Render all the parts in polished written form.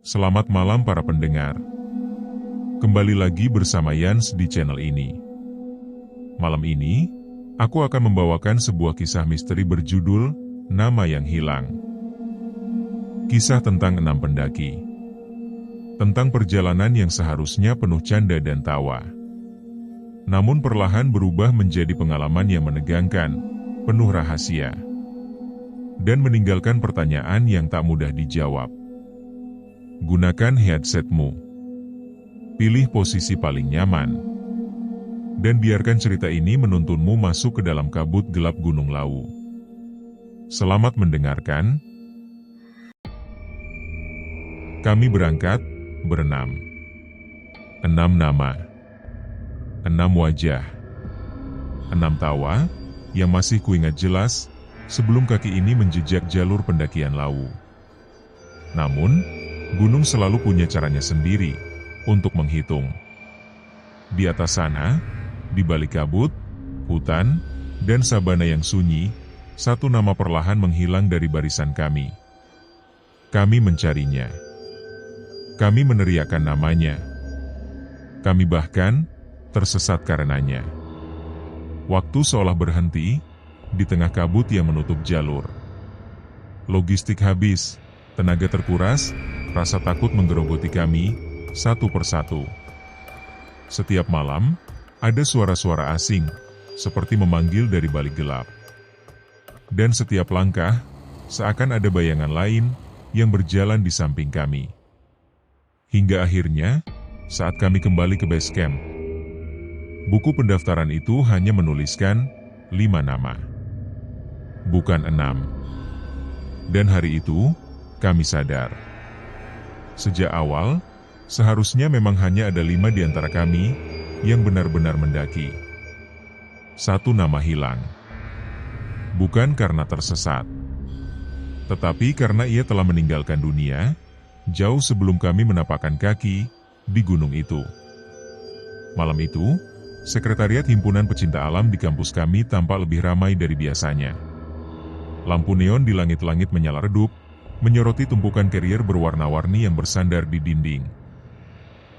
Selamat malam para pendengar. Kembali lagi bersama Yans di channel ini. Malam ini, aku akan membawakan sebuah kisah misteri berjudul Nama yang Hilang. Kisah tentang 6 pendaki. Tentang perjalanan yang seharusnya penuh canda dan tawa. Namun perlahan berubah menjadi pengalaman yang menegangkan, penuh rahasia. Dan meninggalkan pertanyaan yang tak mudah dijawab. Gunakan headsetmu. Pilih posisi paling nyaman. Dan biarkan cerita ini menuntunmu masuk ke dalam kabut gelap Gunung Lawu. Selamat mendengarkan. Kami berangkat, berenam. 6 nama. 6 wajah. 6 tawa, yang masih kuingat jelas, sebelum kaki ini menjejak jalur pendakian Lawu. Namun, gunung selalu punya caranya sendiri untuk menghitung. Di atas sana, di balik kabut, hutan, dan sabana yang sunyi, satu nama perlahan menghilang dari barisan kami. Kami mencarinya. Kami meneriakkan namanya. Kami bahkan tersesat karenanya. Waktu seolah berhenti di tengah kabut yang menutup jalur. Logistik habis, tenaga terkuras, rasa takut menggerogoti kami, satu persatu. Setiap malam, ada suara-suara asing, seperti memanggil dari balik gelap. Dan setiap langkah, seakan ada bayangan lain, yang berjalan di samping kami. Hingga akhirnya, saat kami kembali ke base camp, buku pendaftaran itu hanya menuliskan 5 nama. Bukan 6. Dan hari itu, kami sadar. Sejak awal, seharusnya memang hanya ada 5 di antara kami yang benar-benar mendaki. 1 nama hilang. Bukan karena tersesat, tetapi karena ia telah meninggalkan dunia, jauh sebelum kami menapakkan kaki di gunung itu. Malam itu, Sekretariat Himpunan Pecinta Alam di kampus kami tampak lebih ramai dari biasanya. Lampu neon di langit-langit menyala redup, menyoroti tumpukan carrier berwarna-warni yang bersandar di dinding.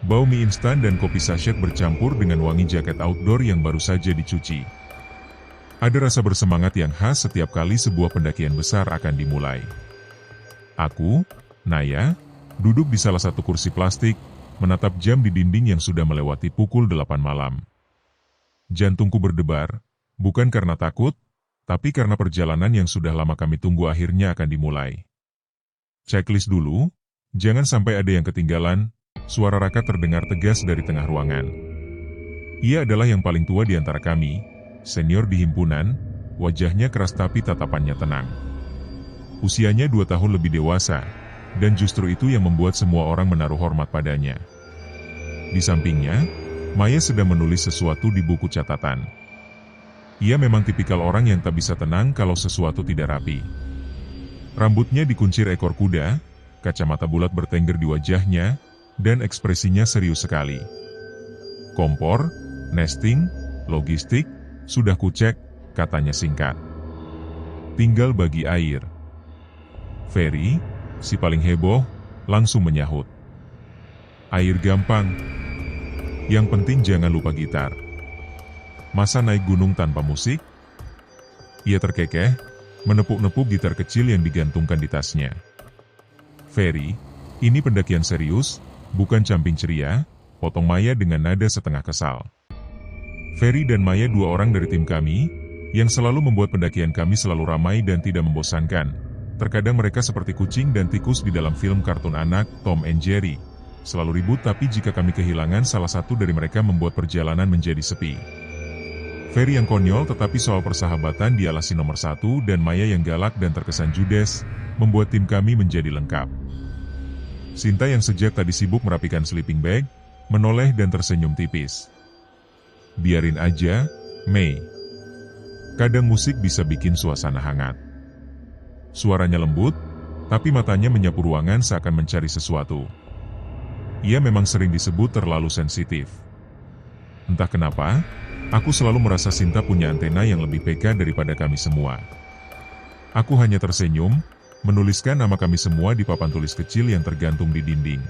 Bau mie instan dan kopi sachet bercampur dengan wangi jaket outdoor yang baru saja dicuci. Ada rasa bersemangat yang khas setiap kali sebuah pendakian besar akan dimulai. Aku, Naya, duduk di salah satu kursi plastik, menatap jam di dinding yang sudah melewati pukul 8 malam. Jantungku berdebar, bukan karena takut, tapi karena perjalanan yang sudah lama kami tunggu akhirnya akan dimulai. Checklist dulu, jangan sampai ada yang ketinggalan, suara Raka terdengar tegas dari tengah ruangan. Ia adalah yang paling tua di antara kami, senior di himpunan, wajahnya keras tapi tatapannya tenang. Usianya 2 tahun lebih dewasa, dan justru itu yang membuat semua orang menaruh hormat padanya. Di sampingnya, Maya sedang menulis sesuatu di buku catatan. Ia memang tipikal orang yang tak bisa tenang kalau sesuatu tidak rapi. Rambutnya dikuncir ekor kuda, kacamata bulat bertengger di wajahnya, dan ekspresinya serius sekali. Kompor, nesting, logistik, sudah kucek, katanya singkat. Tinggal bagi air. Ferry, si paling heboh, langsung menyahut. Air gampang. Yang penting jangan lupa gitar. Masa naik gunung tanpa musik? Ia terkekeh, menepuk-nepuk gitar kecil yang digantungkan di tasnya. Ferry, ini pendakian serius, bukan camping ceria, potong Maya dengan nada setengah kesal. Ferry dan Maya 2 orang dari tim kami, yang selalu membuat pendakian kami selalu ramai dan tidak membosankan. Terkadang mereka seperti kucing dan tikus di dalam film kartun anak, Tom and Jerry. Selalu ribut tapi jika kami kehilangan salah satu dari mereka membuat perjalanan menjadi sepi. Ferry yang konyol tetapi soal persahabatan dialasi nomor 1 dan Maya yang galak dan terkesan judes, membuat tim kami menjadi lengkap. Sinta yang sejak tadi sibuk merapikan sleeping bag, menoleh dan tersenyum tipis. Biarin aja, Mei. Kadang musik bisa bikin suasana hangat. Suaranya lembut, tapi matanya menyapu ruangan seakan mencari sesuatu. Ia memang sering disebut terlalu sensitif. Entah kenapa, aku selalu merasa Sinta punya antena yang lebih peka daripada kami semua. Aku hanya tersenyum, menuliskan nama kami semua di papan tulis kecil yang tergantung di dinding.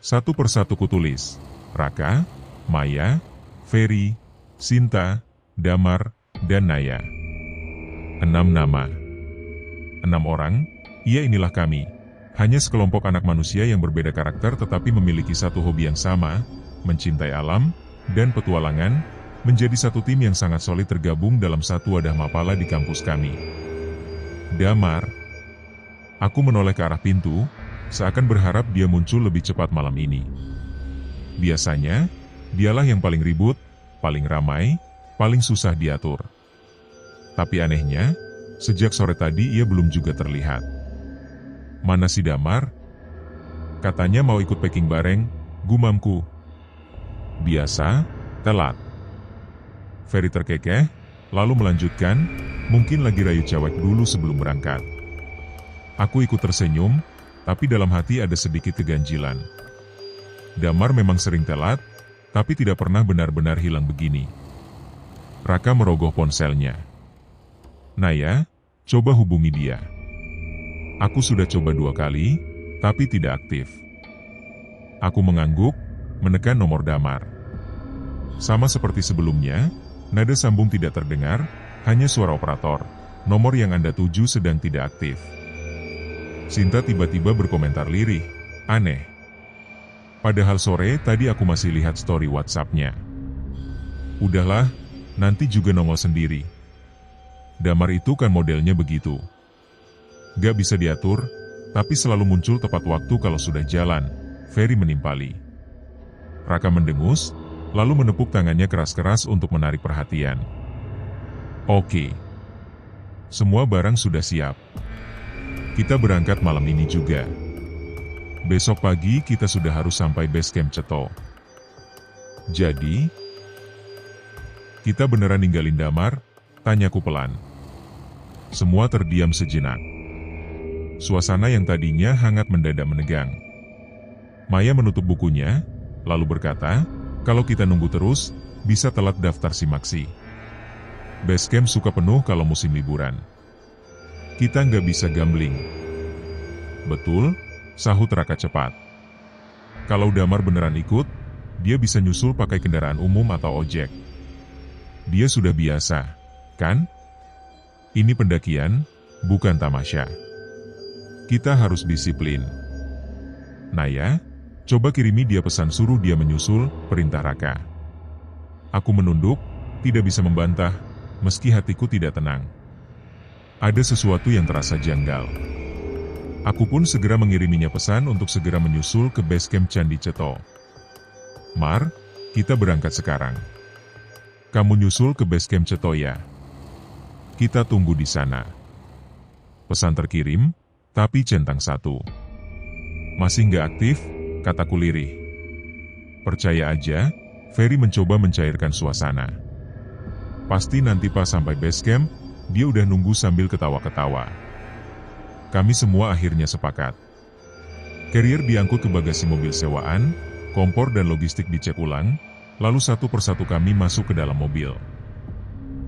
Satu persatu kutulis, Raka, Maya, Ferry, Sinta, Damar, dan Naya. 6 nama. 6 orang, iya inilah kami. Hanya sekelompok anak manusia yang berbeda karakter tetapi memiliki satu hobi yang sama, mencintai alam, dan petualangan, menjadi satu tim yang sangat solid tergabung dalam satu wadah mapala di kampus kami. Damar. Aku menoleh ke arah pintu, seakan berharap dia muncul lebih cepat malam ini. Biasanya, dialah yang paling ribut, paling ramai, paling susah diatur. Tapi anehnya, sejak sore tadi ia belum juga terlihat. Mana si Damar? Katanya mau ikut packing bareng, gumamku. Biasa, telat. Ferry terkekeh, lalu melanjutkan, mungkin lagi rayu cewek dulu sebelum berangkat. Aku ikut tersenyum, tapi dalam hati ada sedikit keganjilan. Damar memang sering telat, tapi tidak pernah benar-benar hilang begini. Raka merogoh ponselnya. Naya, coba hubungi dia. Aku sudah coba 2 kali, tapi tidak aktif. Aku mengangguk, menekan nomor Damar. Sama seperti sebelumnya, nada sambung tidak terdengar, hanya suara operator. Nomor yang Anda tuju sedang tidak aktif. Sinta tiba-tiba berkomentar lirih, aneh. Padahal sore tadi aku masih lihat story WhatsApp-nya. Udahlah, nanti juga nongol sendiri. Damar itu kan modelnya begitu. Gak bisa diatur, tapi selalu muncul tepat waktu kalau sudah jalan, Ferry menimpali. Raka mendengus, lalu menepuk tangannya keras-keras untuk menarik perhatian. Oke. Semua barang sudah siap. Kita berangkat malam ini juga. Besok pagi kita sudah harus sampai base camp Ceto. Jadi, kita beneran ninggalin Damar? Tanyaku pelan. Semua terdiam sejenak. Suasana yang tadinya hangat mendadak menegang. Maya menutup bukunya, lalu berkata, kalau kita nunggu terus, bisa telat daftar simaksi. Base camp suka penuh kalau musim liburan. Kita nggak bisa gambling. Betul, sahut Raka cepat. Kalau Damar beneran ikut, dia bisa nyusul pakai kendaraan umum atau ojek. Dia sudah biasa, kan? Ini pendakian, bukan tamasya. Kita harus disiplin. Naya, coba kirimi dia pesan suruh dia menyusul, perintah Raka. Aku menunduk, tidak bisa membantah, meski hatiku tidak tenang. Ada sesuatu yang terasa janggal. Aku pun segera mengiriminya pesan untuk segera menyusul ke base camp Candi Ceto. Mar, kita berangkat sekarang. Kamu nyusul ke base camp Ceto ya? Kita tunggu di sana. Pesan terkirim, tapi centang 1. Masih nggak aktif, kataku lirih. Percaya aja, Ferry mencoba mencairkan suasana. Pasti nanti pas sampai base camp, dia udah nunggu sambil ketawa-ketawa. Kami semua akhirnya sepakat. Carrier diangkut ke bagasi mobil sewaan, kompor dan logistik dicek ulang, lalu satu persatu kami masuk ke dalam mobil.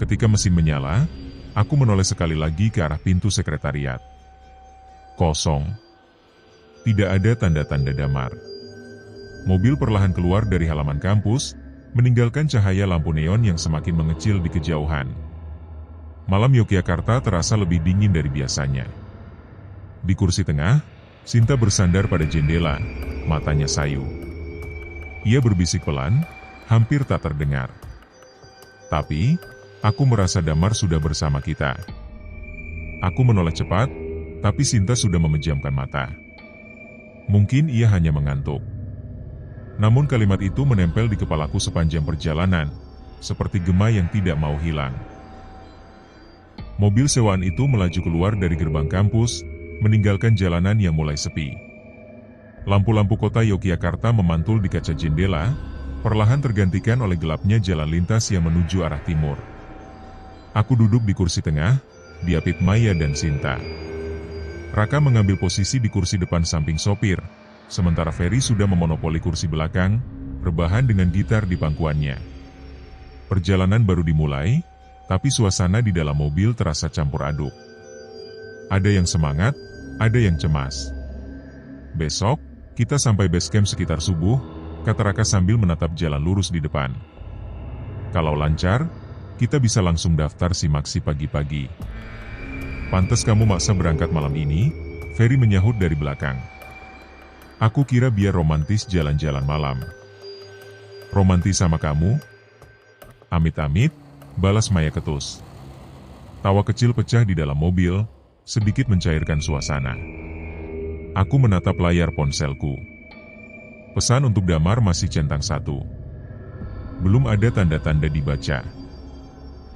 Ketika mesin menyala, aku menoleh sekali lagi ke arah pintu sekretariat. Kosong. Tidak ada tanda-tanda Damar. Mobil perlahan keluar dari halaman kampus, meninggalkan cahaya lampu neon yang semakin mengecil di kejauhan. Malam Yogyakarta terasa lebih dingin dari biasanya. Di kursi tengah, Sinta bersandar pada jendela, matanya sayu. Ia berbisik pelan, hampir tak terdengar. Tapi, aku merasa Damar sudah bersama kita. Aku menoleh cepat, tapi Sinta sudah memejamkan mata. Mungkin ia hanya mengantuk. Namun kalimat itu menempel di kepalaku sepanjang perjalanan, seperti gema yang tidak mau hilang. Mobil sewaan itu melaju keluar dari gerbang kampus, meninggalkan jalanan yang mulai sepi. Lampu-lampu kota Yogyakarta memantul di kaca jendela, perlahan tergantikan oleh gelapnya jalan lintas yang menuju arah timur. Aku duduk di kursi tengah, diapit Maya dan Sinta. Raka mengambil posisi di kursi depan samping sopir, sementara Ferry sudah memonopoli kursi belakang, rebahan dengan gitar di pangkuannya. Perjalanan baru dimulai, tapi suasana di dalam mobil terasa campur aduk. Ada yang semangat, ada yang cemas. Besok, kita sampai base camp sekitar subuh, kata Raka sambil menatap jalan lurus di depan. Kalau lancar, kita bisa langsung daftar simaksi pagi-pagi. Pantes kamu maksa berangkat malam ini, Ferry menyahut dari belakang. Aku kira biar romantis jalan-jalan malam. Romantis sama kamu? Amit-amit, balas Maya ketus. Tawa kecil pecah di dalam mobil, sedikit mencairkan suasana. Aku menatap layar ponselku. Pesan untuk Damar masih centang 1. Belum ada tanda-tanda dibaca.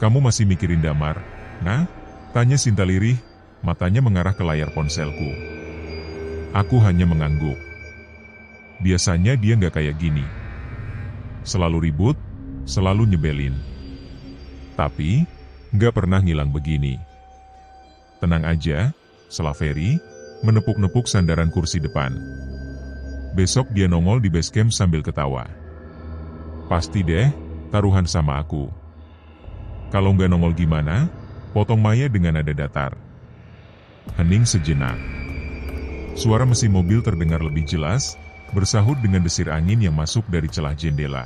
Kamu masih mikirin Damar, nah? Tanya Sinta lirih, matanya mengarah ke layar ponselku. Aku hanya mengangguk. Biasanya dia nggak kayak gini. Selalu ribut, selalu nyebelin. Tapi, nggak pernah ngilang begini. Tenang aja, sela Ferry, menepuk-nepuk sandaran kursi depan. Besok dia nongol di base camp sambil ketawa. Pasti deh, taruhan sama aku. Kalau nggak nongol gimana? Potong Maya dengan nada datar. Hening sejenak. Suara mesin mobil terdengar lebih jelas, bersahut dengan desir angin yang masuk dari celah jendela.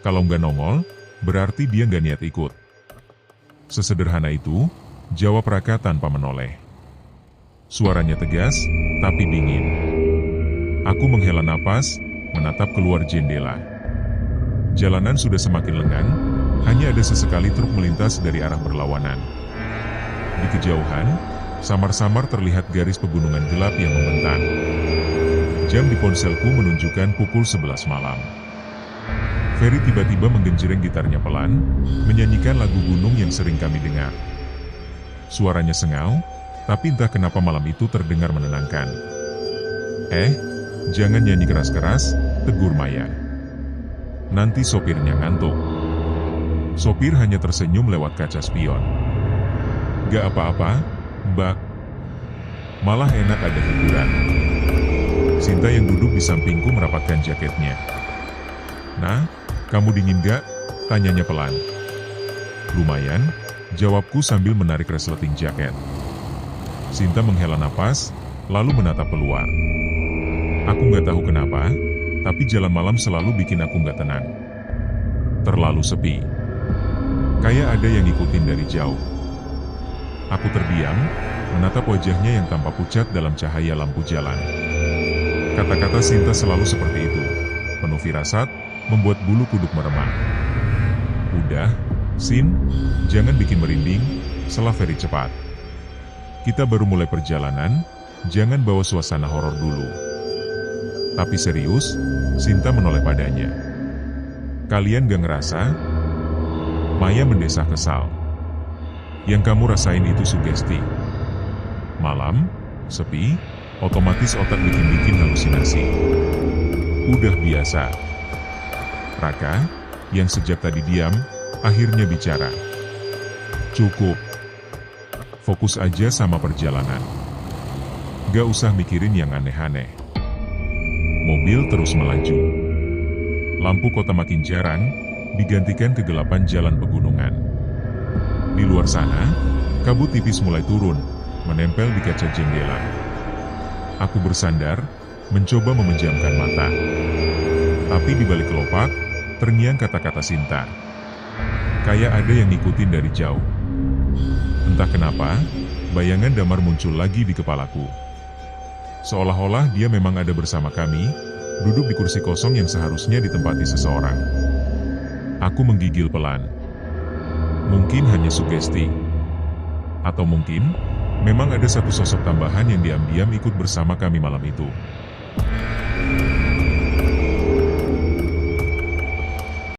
Kalau nggak nongol, berarti dia nggak niat ikut. Sesederhana itu, jawab Raka tanpa menoleh. Suaranya tegas, tapi dingin. Aku menghela napas, menatap keluar jendela. Jalanan sudah semakin lengang, hanya ada sesekali truk melintas dari arah berlawanan. Di kejauhan, samar-samar terlihat garis pegunungan gelap yang membentang. Jam di ponselku menunjukkan pukul 11 malam. Ferry tiba-tiba menggenjreng gitarnya pelan, menyanyikan lagu gunung yang sering kami dengar. Suaranya sengau, tapi entah kenapa malam itu terdengar menenangkan. Jangan nyanyi keras-keras, tegur Maya. Nanti sopirnya ngantuk. Sopir hanya tersenyum lewat kaca spion. Gak apa-apa, Mbak. Malah enak ada hiburan. Sinta yang duduk di sampingku merapatkan jaketnya. Nah, kamu dingin gak? Tanyanya pelan. Lumayan, jawabku sambil menarik resleting jaket. Sinta menghela napas, lalu menatap keluar. Aku nggak tahu kenapa, tapi jalan malam selalu bikin aku nggak tenang. Terlalu sepi. Kayak ada yang ngikutin dari jauh. Aku terdiam, menatap wajahnya yang tampak pucat dalam cahaya lampu jalan. Kata-kata Sinta selalu seperti itu, penuh firasat, membuat bulu kuduk meremang. Udah, Sin, jangan bikin merinding, sela Ferry cepat. Kita baru mulai perjalanan, jangan bawa suasana horor dulu. Tapi serius, Sinta menoleh padanya. Kalian gak ngerasa? Maya mendesah kesal. Yang kamu rasain itu sugesti. Malam, sepi, otomatis otak bikin-bikin halusinasi. Udah biasa. Raka, yang sejak tadi diam, akhirnya bicara. Cukup. Fokus aja sama perjalanan. Gak usah mikirin yang aneh-aneh. Mobil terus melaju. Lampu kota makin jarang, digantikan kegelapan jalan pegunungan. Di luar sana, kabut tipis mulai turun, menempel di kaca jendela. Aku bersandar, mencoba memejamkan mata. Tapi di balik kelopak, terngiang kata-kata Sinta. Kayak ada yang ngikutin dari jauh. Entah kenapa, bayangan Damar muncul lagi di kepalaku. Seolah-olah dia memang ada bersama kami, duduk di kursi kosong yang seharusnya ditempati seseorang. Aku menggigil pelan. Mungkin hanya sugesti. Atau mungkin, memang ada satu sosok tambahan yang diam-diam ikut bersama kami malam itu.